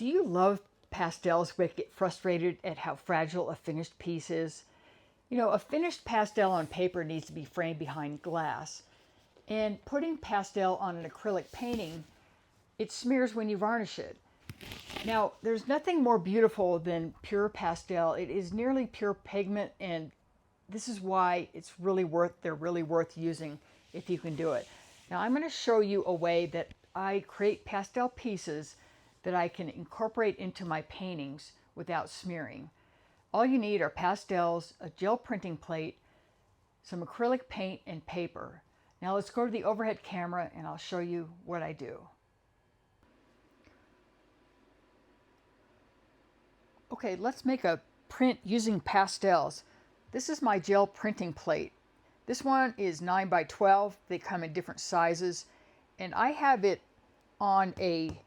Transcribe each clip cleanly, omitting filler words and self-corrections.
Do you love pastels but get frustrated at how fragile a finished piece is? You know, a finished pastel on paper needs to be framed behind glass. And putting pastel on an acrylic painting, it smears when you varnish it. Now, there's nothing more beautiful than pure pastel. It is nearly pure pigment, and this is why they're really worth using if you can do it. Now, I'm going to show you a way that I create pastel pieces that I can incorporate into my paintings without smearing. All you need are pastels, a gel printing plate, some acrylic paint, and paper. Now let's go to the overhead camera and I'll show you what I do. Okay, let's make a print using pastels. This is my gel printing plate. This one is 9 by 12. They come in different sizes. And I have it on a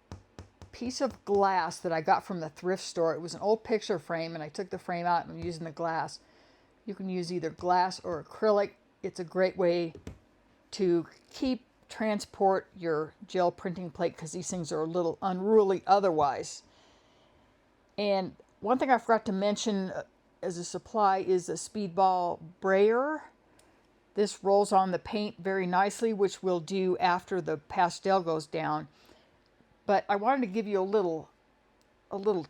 piece of glass that I got from the thrift store. It was an old picture frame and I took the frame out and I'm using the glass. You can use either glass or acrylic. It's a great way to transport your gel printing plate because these things are a little unruly otherwise. And one thing I forgot to mention as a supply is a speedball brayer. This rolls on the paint very nicely, which we'll do after the pastel goes down. But I wanted to give you a little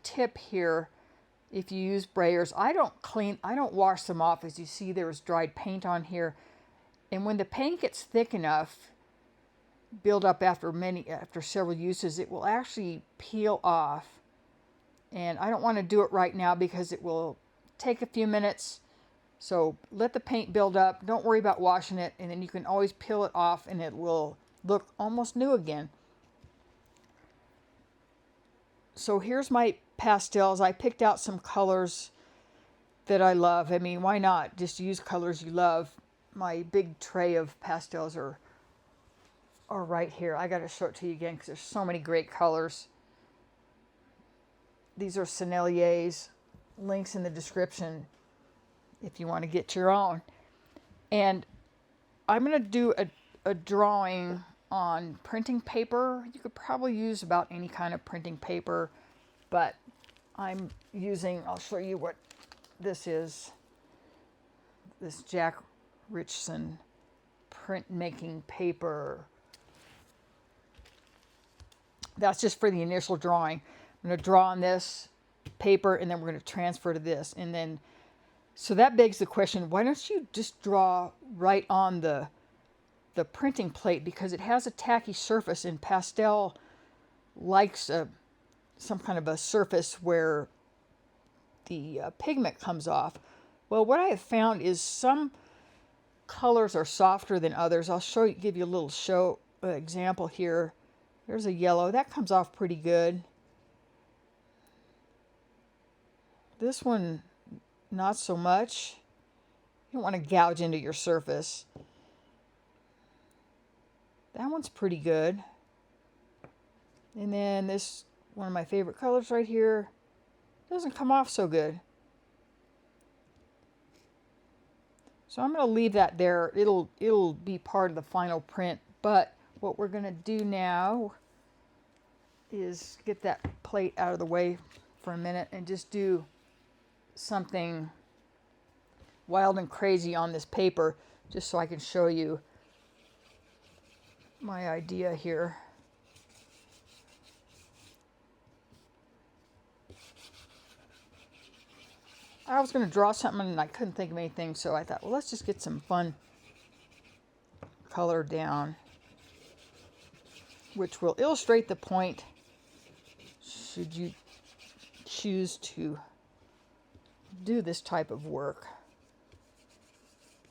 tip here. If you use brayers, I don't wash them off. As you see, there's dried paint on here. And when the paint gets thick enough, build up after several uses, it will actually peel off. And I don't want to do it right now because it will take a few minutes. So let the paint build up. Don't worry about washing it. And then you can always peel it off and it will look almost new again. So here's my pastels. I picked out some colors that I love. I mean, why not? Just use colors you love. My big tray of pastels are right here. I got to show it to you again because there's so many great colors. These are Senneliers. Links in the description if you want to get your own. And I'm going to do a drawing on printing paper. You could probably use about any kind of printing paper, but I'll show you what this is. This Jack Richardson printmaking paper. That's just for the initial drawing. I'm going to draw on this paper and then we're going to transfer to this. And then, so that begs the question, why don't you just draw right on the printing plate, because it has a tacky surface and pastel likes some kind of a surface where the pigment comes off. Well, what I have found is some colors are softer than others. I'll give you a little example here. There's a yellow that comes off pretty good. This one, not so much. You don't want to gouge into your surface. That one's pretty good. And then this, one of my favorite colors right here, doesn't come off so good. So I'm going to leave that there. It'll be part of the final print. But what we're going to do now is get that plate out of the way for a minute and just do something wild and crazy on this paper, just so I can show you my idea here. I was going to draw something and I couldn't think of anything, so I thought, well, let's just get some fun color down, which will illustrate the point should you choose to do this type of work.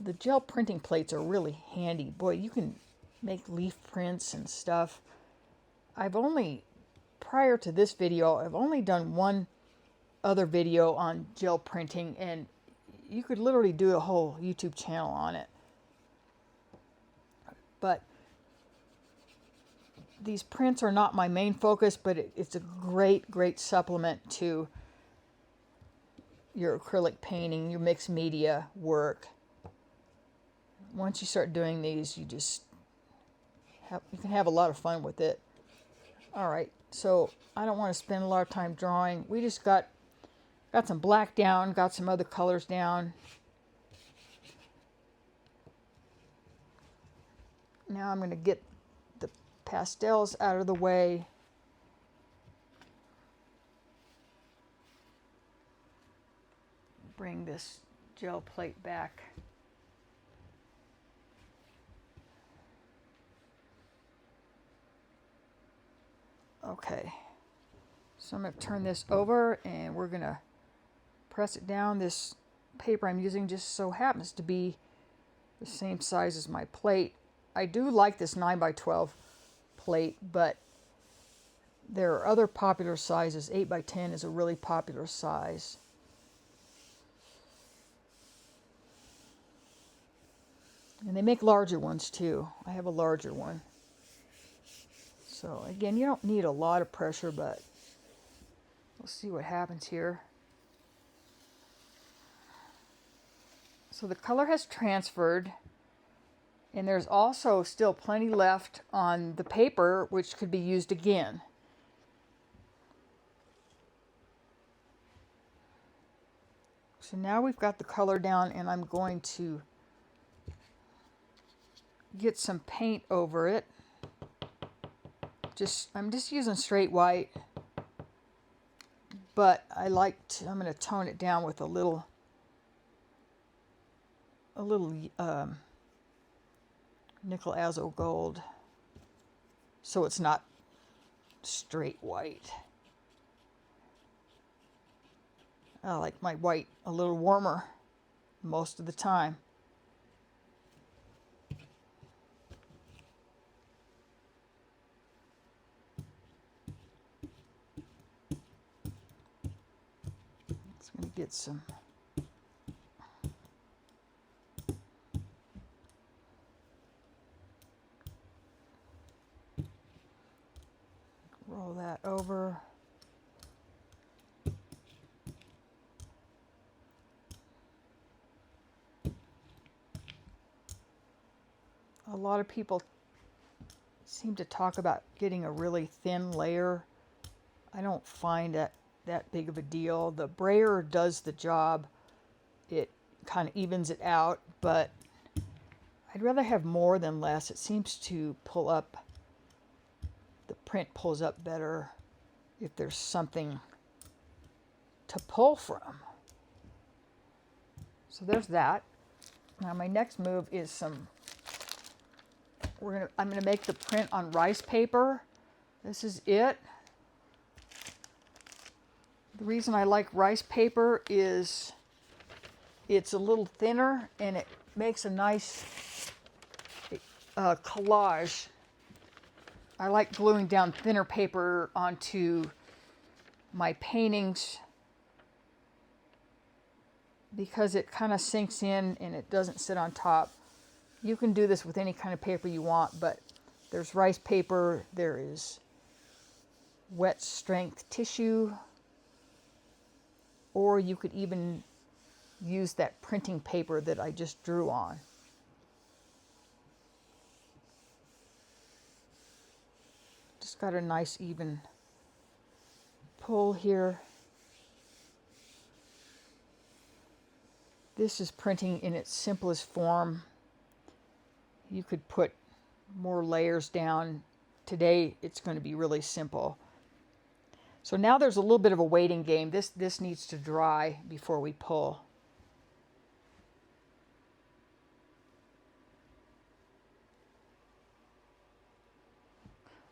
The gel printing plates are really handy. Boy, you can make leaf prints and stuff. Prior to this video, I've only done one other video on gel printing, and you could literally do a whole YouTube channel on it. But these prints are not my main focus, but it's a great supplement to your acrylic painting, your mixed media work. Once you start doing these, you can have a lot of fun with it. All right, so I don't want to spend a lot of time drawing. We just got some black down, got some other colors down. Now I'm going to get the pastels out of the way. Bring this gel plate back. Okay, so I'm going to turn this over and we're going to press it down. This paper I'm using just so happens to be the same size as my plate. I do like this 9x12 plate, but there are other popular sizes. 8x10 is a really popular size. And they make larger ones too. I have a larger one. So again, you don't need a lot of pressure, but we'll see what happens here. So the color has transferred, and there's also still plenty left on the paper, which could be used again. So now we've got the color down, and I'm going to get some paint over it. I'm just using straight white, but I'm going to tone it down with a little nickel azo gold, so it's not straight white. I like my white a little warmer most of the time. It's going to get some roll that over. A lot of people seem to talk about getting a really thin layer. I don't find that big of a deal. The brayer does the job. It kind of evens it out, but I'd rather have more than less. It seems to pull up, the print pulls up better if there's something to pull from. So there's that. Now my next move is I'm gonna make the print on rice paper. This is it. The reason I like rice paper is it's a little thinner and it makes a nice collage. I like gluing down thinner paper onto my paintings because it kind of sinks in and it doesn't sit on top. You can do this with any kind of paper you want, but there's rice paper, there is wet strength tissue, or you could even use that printing paper that I just drew on. Just got a nice even pull here. This is printing in its simplest form. You could put more layers down. Today it's going to be really simple. So now there's a little bit of a waiting game. This needs to dry before we pull.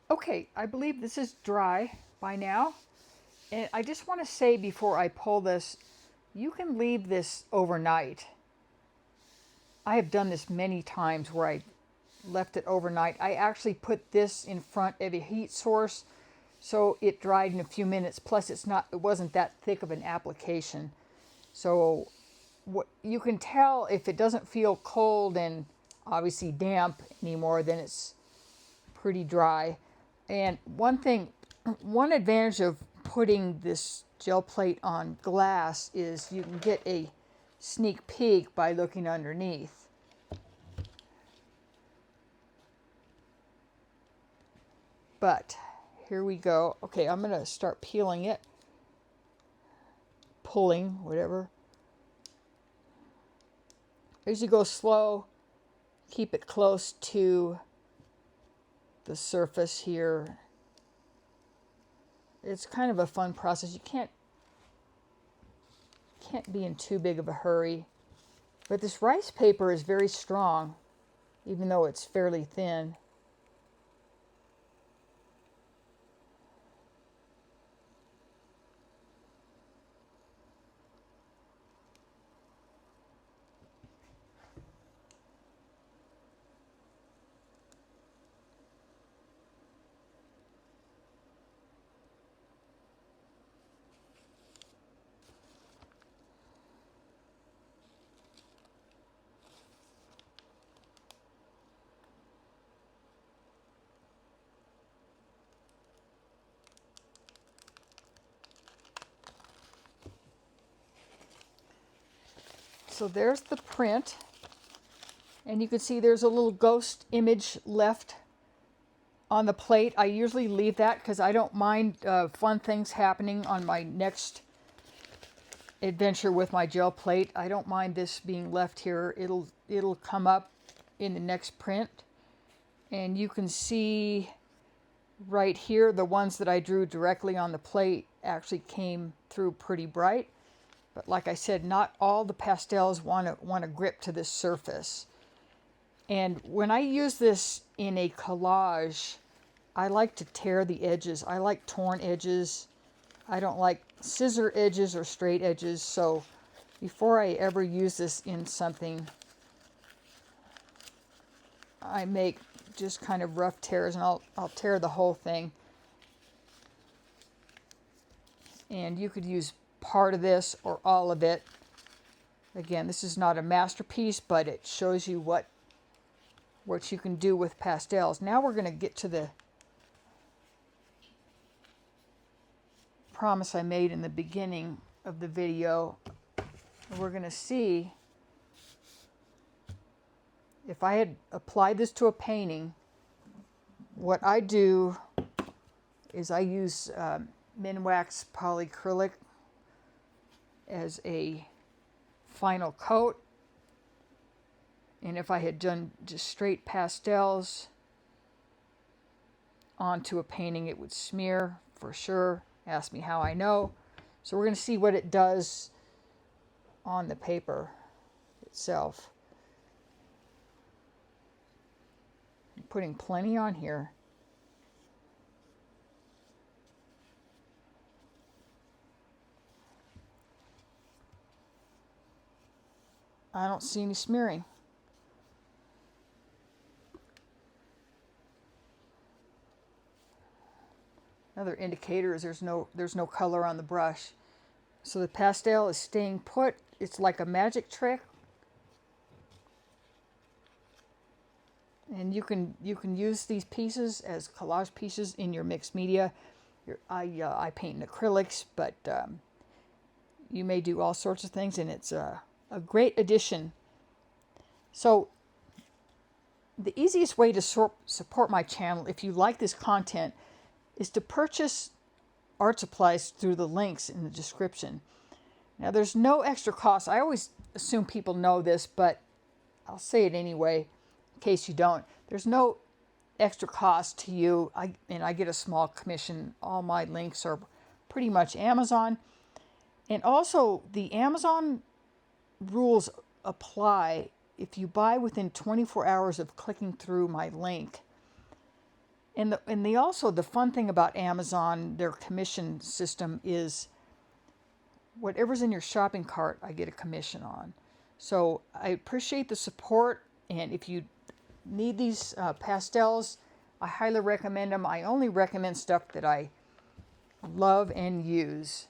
Okay, I believe this is dry by now. And I just want to say before I pull this, you can leave this overnight. I have done this many times where I left it overnight. I actually put this in front of a heat source so it dried in a few minutes. Plus it wasn't that thick of an application. So what you can tell if it doesn't feel cold and obviously damp anymore, then it's pretty dry. And one advantage of putting this gel plate on glass is you can get a sneak peek by looking underneath. But here we go. Okay, I'm going to start peeling it. Pulling, whatever. As you go slow, keep it close to the surface here. It's kind of a fun process. You can't be in too big of a hurry. But this rice paper is very strong, even though it's fairly thin. So there's the print, and you can see there's a little ghost image left on the plate. I usually leave that because I don't mind fun things happening on my next adventure with my gel plate. I don't mind this being left here. It'll come up in the next print, and you can see right here the ones that I drew directly on the plate actually came through pretty bright. But like I said, not all the pastels want to grip to this surface. And when I use this in a collage, I like to tear the edges. I like torn edges. I don't like scissor edges or straight edges. So before I ever use this in something, I make just kind of rough tears, and I'll tear the whole thing. And you could use part of this or all of it. Again, this is not a masterpiece, but it shows you what you can do with pastels. Now we're going to get to the promise I made in the beginning of the video. We're going to see if I had applied this to a painting. What I do is I use Minwax polyacrylic as a final coat, and if I had done just straight pastels onto a painting, it would smear for sure. Ask me how I know. So we're going to see what it does on the paper itself. I'm putting plenty on here. I don't see any smearing. Another indicator is there's no color on the brush. So the pastel is staying put. It's like a magic trick. And you can use these pieces as collage pieces in your mixed media. I paint in acrylics, but you may do all sorts of things, and it's a great addition. So the easiest way to support my channel, if you like this content, is to purchase art supplies through the links in the description. Now there's no extra cost. I always assume people know this, but I'll say it anyway in case you don't. There's no extra cost to you, and I get a small commission. All my links are pretty much Amazon. And also the Amazon rules apply if you buy within 24 hours of clicking through my link. And the fun thing about Amazon, their commission system, is whatever's in your shopping cart, I get a commission on. So I appreciate the support, and if you need these pastels, I highly recommend them. I only recommend stuff that I love and use.